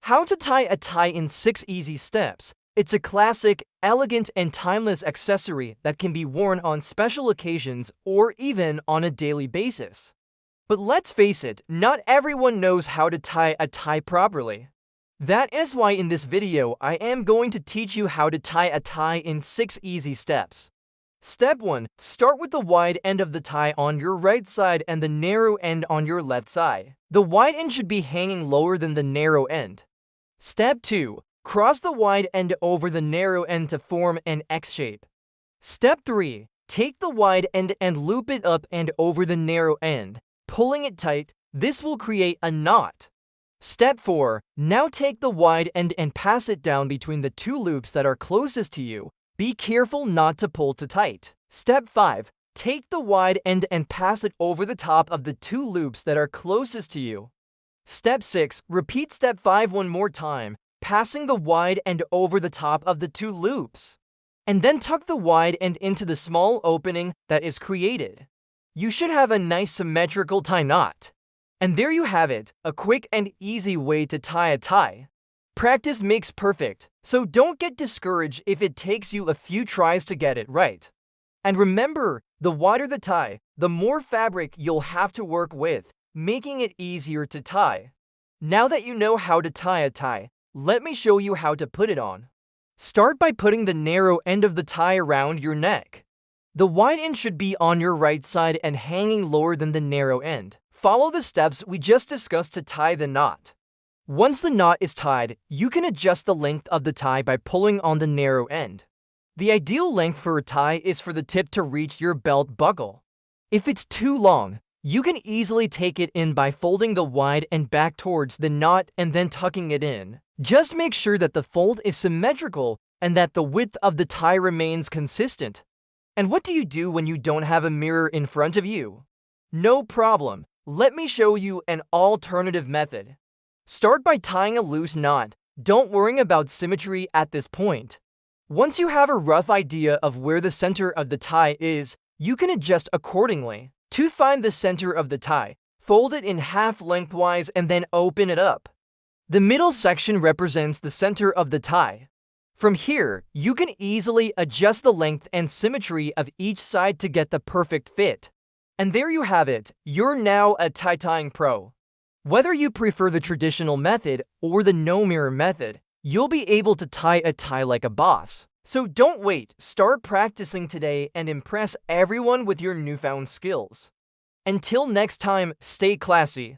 How to tie a tie in 6 easy steps. It's a classic, elegant, and timeless accessory that can be worn on special occasions or even on a daily basis. But let's face it, not everyone knows how to tie a tie properly. That is why in this video, I am going to teach you how to tie a tie in 6 easy steps. Step 1. Start with the wide end of the tie on your right side and the narrow end on your left side. The wide end should be hanging lower than the narrow end. Step 2. Cross the wide end over the narrow end to form an X shape. Step 3. Take the wide end and loop it up and over the narrow end, pulling it tight. This will create a knot. Step 4. Now take the wide end and pass it down between the 2 loops that are closest to you. Be careful not to pull too tight. Step 5. Take the wide end and pass it over the top of the 2 loops that are closest to you. Step 6. Repeat step 5 one more time, passing the wide end over the top of the 2 loops. And then tuck the wide end into the small opening that is created. You should have a nice symmetrical tie knot. And there you have it, a quick and easy way to tie a tie. Practice makes perfect, so don't get discouraged if it takes you a few tries to get it right. And remember, the wider the tie, the more fabric you'll have to work with, making it easier to tie. Now that you know how to tie a tie, let me show you how to put it on. Start by putting the narrow end of the tie around your neck. The wide end should be on your right side and hanging lower than the narrow end. Follow the steps we just discussed to tie the knot. Once the knot is tied, you can adjust the length of the tie by pulling on the narrow end. The ideal length for a tie is for the tip to reach your belt buckle. If it's too long, you can easily take it in by folding the wide end back towards the knot and then tucking it in. Just make sure that the fold is symmetrical and that the width of the tie remains consistent. And what do you do when you don't have a mirror in front of you? No problem. Let me show you an alternative method. Start by tying a loose knot. Don't worry about symmetry at this point. Once you have a rough idea of where the center of the tie is, you can adjust accordingly. To find the center of the tie, fold it in half lengthwise and then open it up. The middle section represents the center of the tie. From here, you can easily adjust the length and symmetry of each side to get the perfect fit. And there you have it, you're now a tie-tying pro. Whether you prefer the traditional method or the no-mirror method, you'll be able to tie a tie like a boss. So don't wait, start practicing today and impress everyone with your newfound skills. Until next time, stay classy.